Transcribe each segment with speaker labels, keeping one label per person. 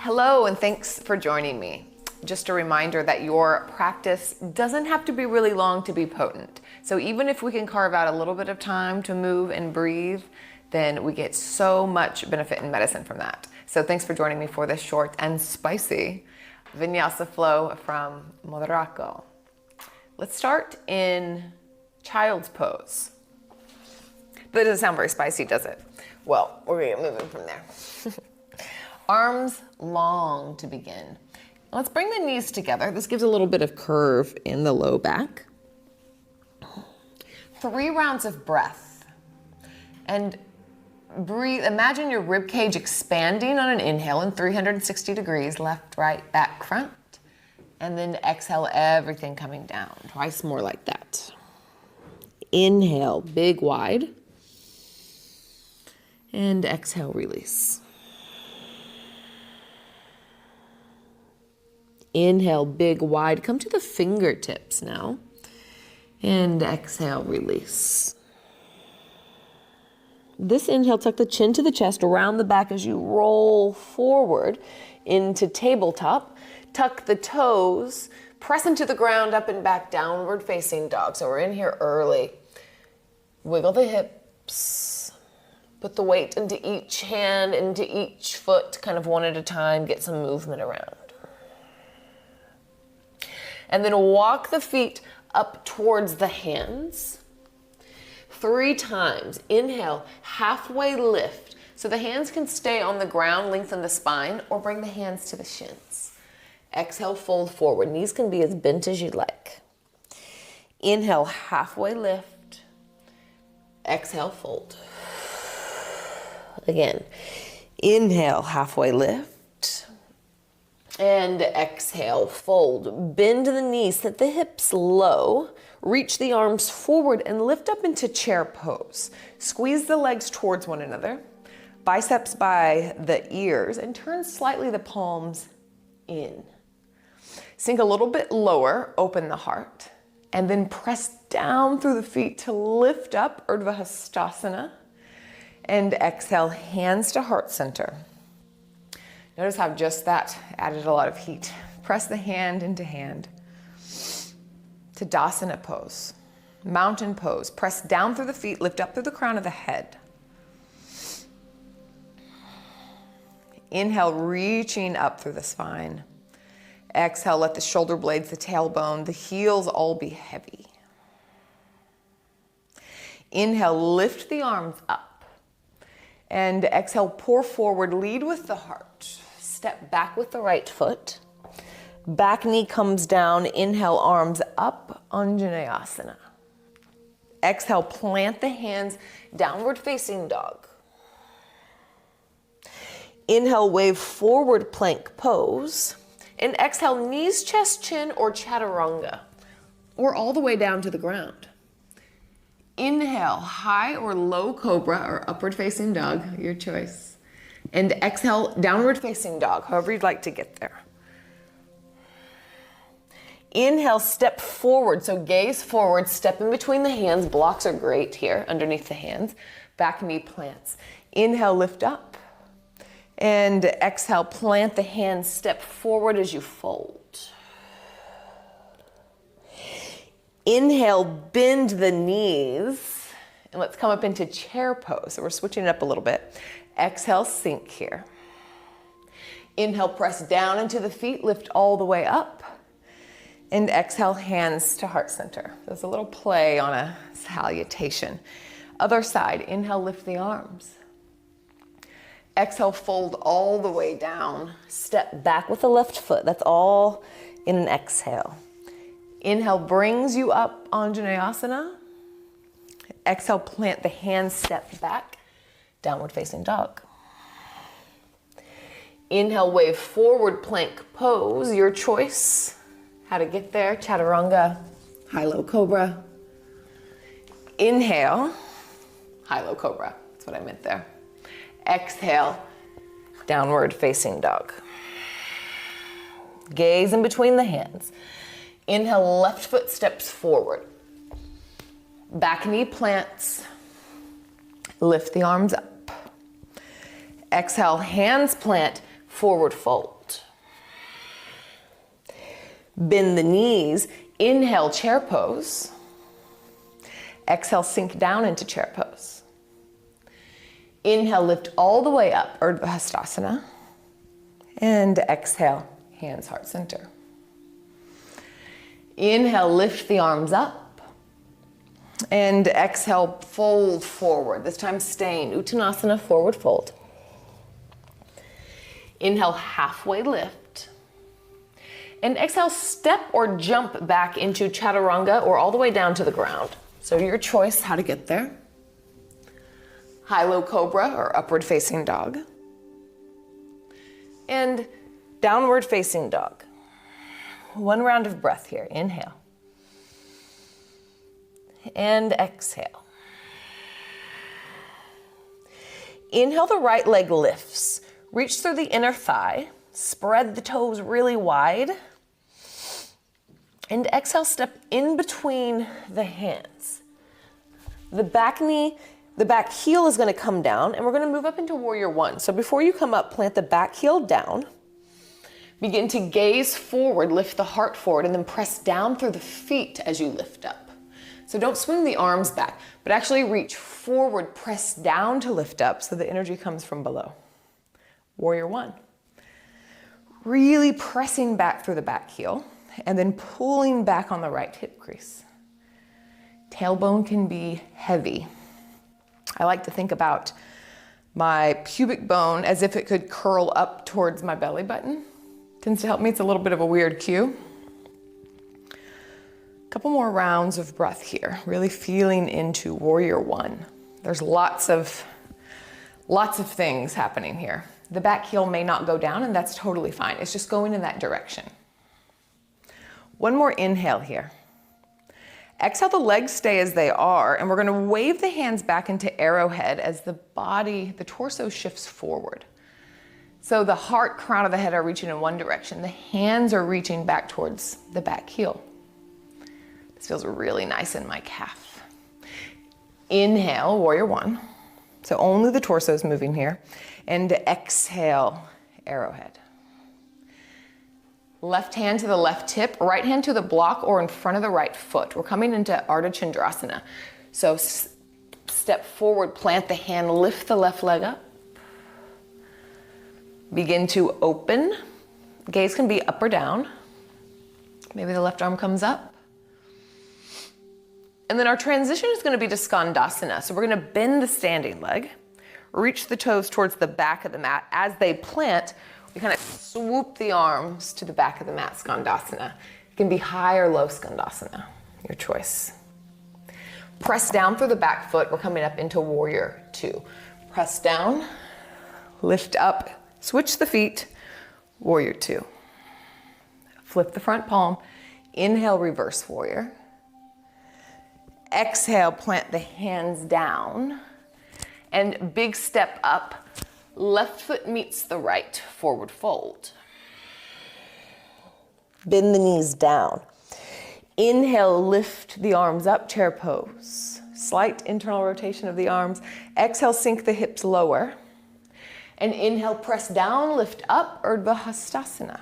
Speaker 1: Hello, and thanks for joining me. Just a reminder that your practice doesn't have to be really long to be potent. So even if we can carve out a little bit of time to move and breathe, then we get so much benefit in medicine from that. So thanks for joining me for this short and spicy vinyasa flow from Moderato. Let's start in child's pose. That doesn't sound very spicy, does it? Well, we're gonna get moving from there. Arms long to begin. Let's bring the knees together. This gives a little bit of curve in the low back. 3 rounds of breath. And breathe, imagine your rib cage expanding on an inhale in 360 degrees, left, right, back, front. And then exhale everything coming down. Twice more like that. Inhale, big, wide. And exhale, release. Inhale, big, wide. Come to the fingertips now. And exhale, release. This inhale, tuck the chin to the chest, around the back as you roll forward into tabletop. Tuck the toes, press into the ground, up and back, downward facing dog. So we're in here early. Wiggle the hips. Put the weight into each hand, into each foot, kind of one at a time. Get some movement around. And then walk the feet up towards the hands. 3 times. Inhale, halfway lift. So the hands can stay on the ground, lengthen the spine, or bring the hands to the shins. Exhale, fold forward. Knees can be as bent as you'd like. Inhale, halfway lift. Exhale, fold. Again. Inhale, halfway lift. And exhale, fold. Bend the knees, set the hips low. Reach the arms forward and lift up into chair pose. Squeeze the legs towards one another. Biceps by the ears, and turn slightly the palms in. Sink a little bit lower, open the heart. And then press down through the feet to lift up, Urdhva Hastasana. And exhale, hands to heart center. Notice how just that added a lot of heat. Press the hand into hand. Tadasana pose. Mountain pose. Press down through the feet, lift up through the crown of the head. Inhale, reaching up through the spine. Exhale, let the shoulder blades, the tailbone, the heels all be heavy. Inhale, lift the arms up. And exhale, pour forward, lead with the heart. Step back with the right foot. Back knee comes down. Inhale, arms up, Anjaneyasana. Exhale, plant the hands, downward facing dog. Inhale, wave forward plank pose. And exhale, knees, chest, chin, or chaturanga. Or all the way down to the ground. Inhale, high or low cobra or upward facing dog, your choice. And exhale, downward facing dog, however you'd like to get there. Inhale, step forward, so gaze forward, step in between the hands. Blocks are great here, underneath the hands. Back knee plants. Inhale, lift up. And exhale, plant the hands, step forward as you fold. Inhale, bend the knees. And let's come up into chair pose. So we're switching it up a little bit. Exhale, sink here. Inhale, press down into the feet, lift all the way up. And exhale, hands to heart center. There's a little play on a salutation. Other side, inhale, lift the arms. Exhale, fold all the way down. Step back with the left foot. That's all in an exhale. Inhale brings you up, Anjaneyasana. Exhale, plant the hands, step back. Downward facing dog. Inhale, wave forward plank pose, your choice. How to get there, chaturanga, high-low cobra. Inhale, high-low cobra, that's what I meant there. Exhale, downward facing dog. Gaze in between the hands. Inhale, left foot steps forward. Back knee plants. Lift the arms up. Exhale, hands plant. forward fold. Bend the knees, inhale, chair pose. Exhale, sink down into chair pose. Inhale, lift all the way up, Urdhva Hastasana. And exhale, hands heart center. Inhale, lift the arms up. And exhale, fold forward. This time staying Uttanasana, forward fold. Inhale, halfway lift. And exhale, step or jump back into Chaturanga or all the way down to the ground. So your choice how to get there. High-low cobra or upward facing dog. And downward facing dog. One round of breath here. Inhale. And exhale. Inhale, the right leg lifts. Reach through the inner thigh. Spread the toes really wide. And exhale, step in between the hands. The back knee, the back heel is going to come down, and we're going to move up into warrior one. So before you come up, plant the back heel down. Begin to gaze forward, lift the heart forward, and then press down through the feet as you lift up. So don't swing the arms back, but actually reach forward, press down to lift up so the energy comes from below. Warrior one. Really pressing back through the back heel and then pulling back on the right hip crease. Tailbone can be heavy. I like to think about my pubic bone as if it could curl up towards my belly button. Tends to help me. It's a little bit of a weird cue. A couple more rounds of breath here, really feeling into warrior one. There's lots of things happening here. The back heel may not go down, and that's totally fine. It's just going in that direction. One more inhale here. Exhale, the legs stay as they are, and we're going to wave the hands back into arrowhead as the body, the torso shifts forward. So the heart, crown of the head are reaching in one direction. The hands are reaching back towards the back heel. This feels really nice in my calf. Inhale, warrior one. So only the torso is moving here. And exhale, arrowhead. Left hand to the left hip, right hand to the block or in front of the right foot. We're coming into Ardha Chandrasana. So step forward, plant the hand, lift the left leg up. Begin to open. Gaze can be up or down. Maybe the left arm comes up. And then our transition is going to be to Skandasana. So we're going to bend the standing leg, reach the toes towards the back of the mat. As they plant, we kind of swoop the arms to the back of the mat, Skandasana. It can be high or low Skandasana, your choice. Press down through the back foot. We're coming up into warrior two. Press down, lift up, switch the feet, warrior two. Flip the front palm, inhale, reverse warrior. Exhale, plant the hands down, and big step up. Left foot meets the right, forward fold. Bend the knees down. Inhale, lift the arms up, chair pose. Slight internal rotation of the arms. Exhale, sink the hips lower. And inhale, press down, lift up, Urdhva Hastasana.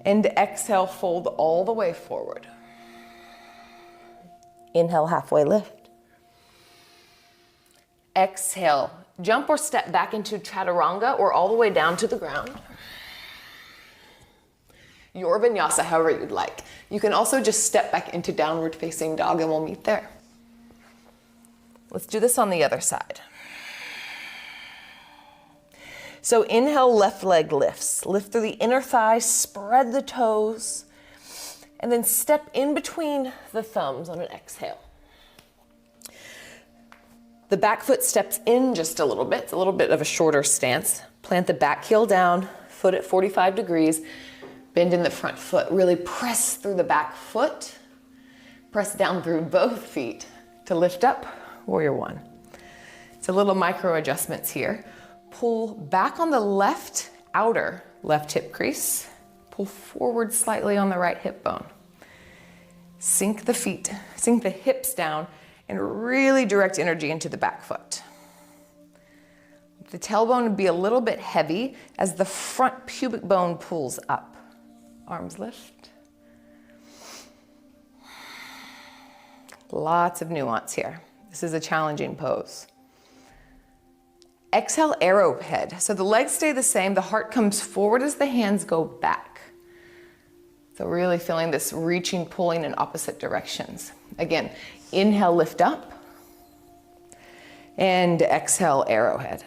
Speaker 1: And exhale, fold all the way forward. Inhale, halfway lift. Exhale, jump or step back into Chaturanga or all the way down to the ground. Your vinyasa, however you'd like. You can also just step back into downward facing dog and we'll meet there. Let's do this on the other side. So inhale, left leg lifts. Lift through the inner thigh, spread the toes, and then step in between the thumbs on an exhale. The back foot steps in just a little bit. It's a little bit of a shorter stance. Plant the back heel down, foot at 45 degrees. Bend in the front foot. Really press through the back foot. Press down through both feet to lift up, warrior one. It's a little micro adjustments here. Pull back on the left outer left hip crease. Pull forward slightly on the right hip bone. Sink the feet, sink the hips down, and really direct energy into the back foot. The tailbone would be a little bit heavy as the front pubic bone pulls up. Arms lift. Lots of nuance here. This is a challenging pose. Exhale, arrowhead. So the legs stay the same. The heart comes forward as the hands go back. So really feeling this reaching, pulling in opposite directions. Again, inhale, lift up. And exhale, arrowhead.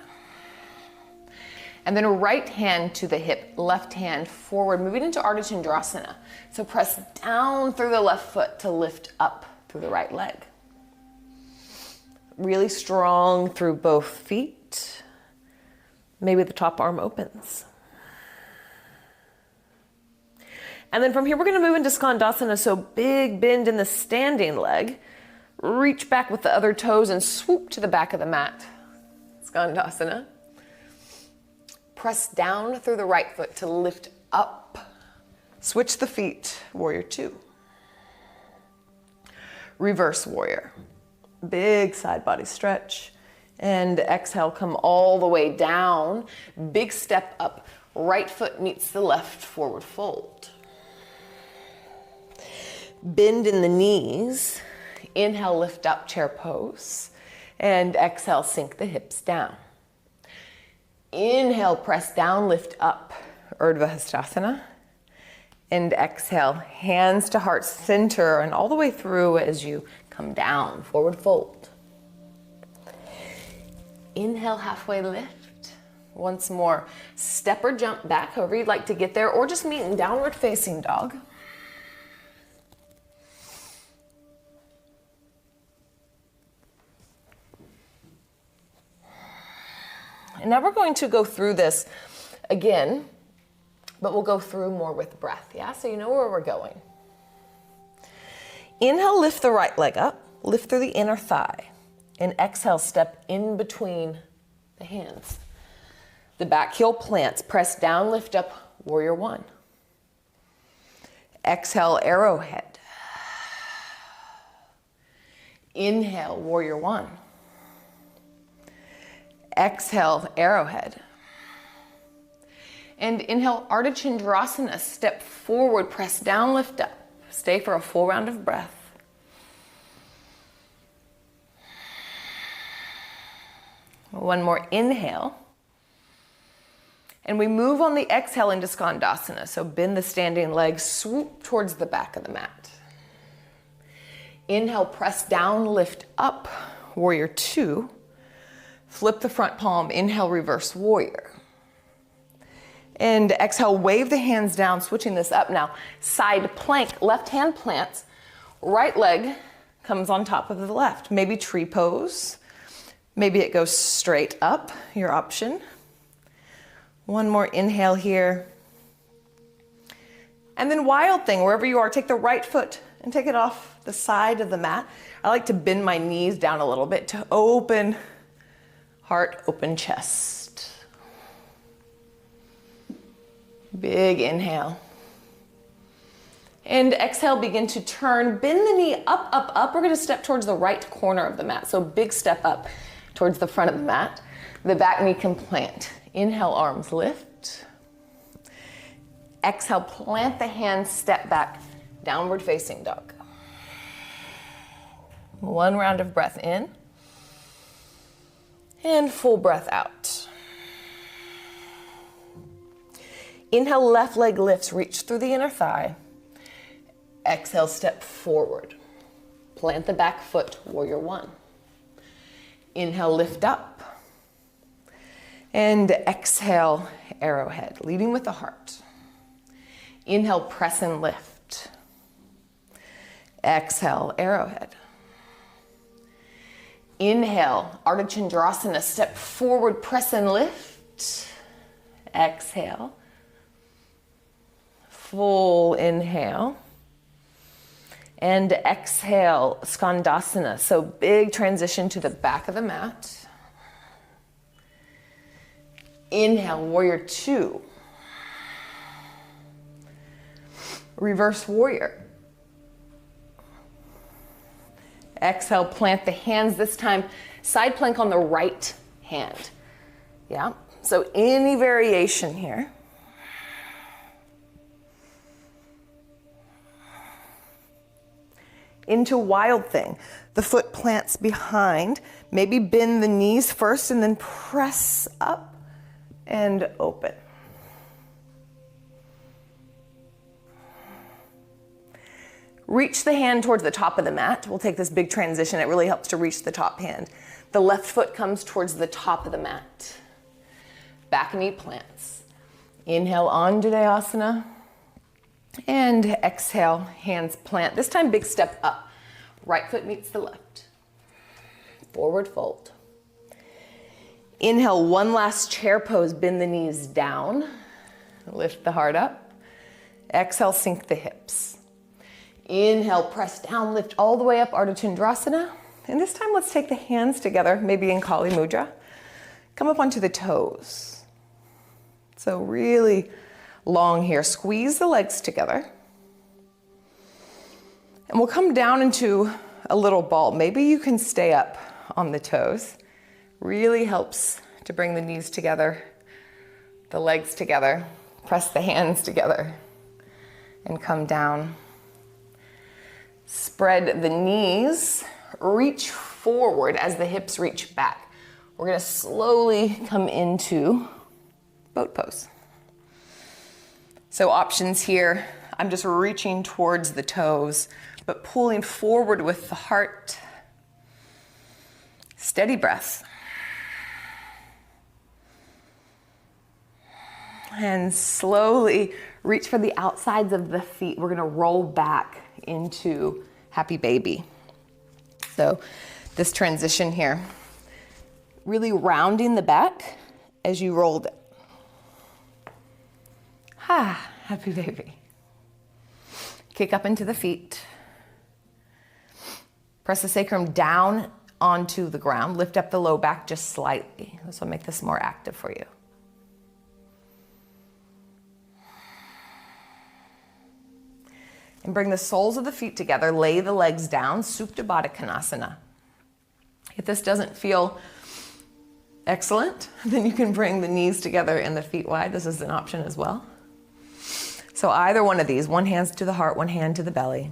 Speaker 1: And then right hand to the hip, left hand forward, moving into Ardha Chandrasana. So press down through the left foot to lift up through the right leg. Really strong through both feet. Maybe the top arm opens. And then from here, we're gonna move into Skandasana. So big bend in the standing leg. Reach back with the other toes and swoop to the back of the mat. Skandasana. Press down through the right foot to lift up. Switch the feet, warrior two. Reverse warrior. Big side body stretch. And exhale, come all the way down. Big step up. Right foot meets the left, forward fold. Bend in the knees. Inhale, lift up, chair pose. And exhale, sink the hips down. Inhale, press down, lift up, Urdhva Hastasana. And exhale, hands to heart center and all the way through as you come down, forward fold. Inhale, halfway lift. Once more, step or jump back, however you'd like to get there, or just meet in downward facing dog. And now we're going to go through this again, but we'll go through more with breath, yeah? So you know where we're going. Inhale, lift the right leg up, lift through the inner thigh, and exhale, step in between the hands. The back heel plants, press down, lift up, warrior one. Exhale, arrowhead. Inhale, warrior one. Exhale, arrowhead. And inhale, Ardha Chandrasana, step forward, press down, lift up. Stay for a full round of breath. One more inhale. And we move on the exhale into Skandasana. So bend the standing legs, swoop towards the back of the mat. Inhale, press down, lift up, warrior two. Flip the front palm, inhale, reverse warrior. And exhale, wave the hands down, switching this up now. Side plank, left hand plants, right leg comes on top of the left. Maybe tree pose. Maybe it goes straight up, your option. One more inhale here. And then wild thing, wherever you are, take the right foot and take it off the side of the mat. I like to bend my knees down a little bit to open heart, open chest. Big inhale. And exhale, begin to turn. Bend the knee up, up, up. We're going to step towards the right corner of the mat. So big step up towards the front of the mat. The back knee can plant. Inhale, arms lift. Exhale, plant the hands, step back, downward facing dog. One round of breath in. And full breath out. Inhale, left leg lifts, reach through the inner thigh. Exhale, step forward. Plant the back foot, warrior one. Inhale, lift up. And exhale, arrowhead, leading with the heart. Inhale, press and lift. Exhale, arrowhead. Inhale, Ardha Chandrasana, step forward, press and lift. Exhale. Full inhale. And exhale, Skandasana. So big transition to the back of the mat. Inhale, warrior two. Reverse warrior. Exhale, plant the hands, this time side plank on the right hand. Yeah, so any variation here. Into Wild Thing. The foot plants behind. Maybe bend the knees first and then press up and open. Reach the hand towards the top of the mat. We'll take this big transition. It really helps to reach the top hand. The left foot comes towards the top of the mat. Back knee plants. Inhale, Anjaneyasana. And exhale, hands plant. This time, big step up. Right foot meets the left. Forward fold. Inhale, one last chair pose. Bend the knees down. Lift the heart up. Exhale, sink the hips. Inhale, press down, lift all the way up, Ardha Chandrasana. And this time, let's take the hands together, maybe in Kali Mudra. Come up onto the toes. So really long here. Squeeze the legs together. And we'll come down into a little ball. Maybe you can stay up on the toes. Really helps to bring the knees together, the legs together, press the hands together, and come down. Spread the knees, reach forward as the hips reach back. We're gonna slowly come into boat pose. So options here, I'm just reaching towards the toes, but pulling forward with the heart. Steady breath. And slowly reach for the outsides of the feet. We're gonna roll back into happy baby. So this transition here, really rounding the back as you rolled it. Happy baby. Kick up into the feet. Press the sacrum down onto the ground. Lift up the low back just slightly. This will make this more active for you. And bring the soles of the feet together, lay the legs down, Supta Baddha Konasana. If this doesn't feel excellent, then you can bring the knees together and the feet wide. This is an option as well. So either one of these, one hand to the heart, one hand to the belly.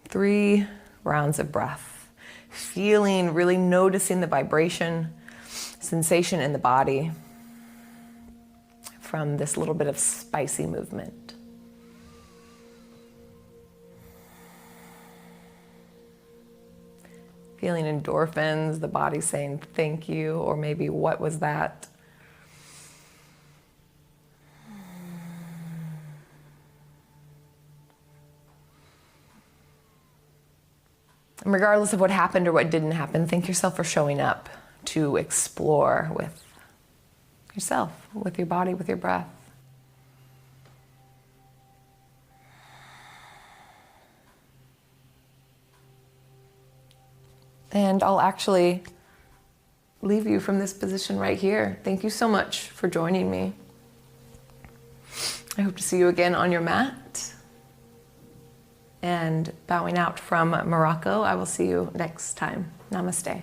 Speaker 1: 3 rounds of breath. Feeling, really noticing the vibration, sensation in the body from this little bit of spicy movement. Feeling endorphins, the body saying thank you, or maybe what was that? And regardless of what happened or what didn't happen, thank yourself for showing up to explore with yourself, with your body, with your breath. And I'll actually leave you from this position right here. Thank you so much for joining me. I hope to see you again on your mat. And bowing out from Morocco, I will see you next time. Namaste.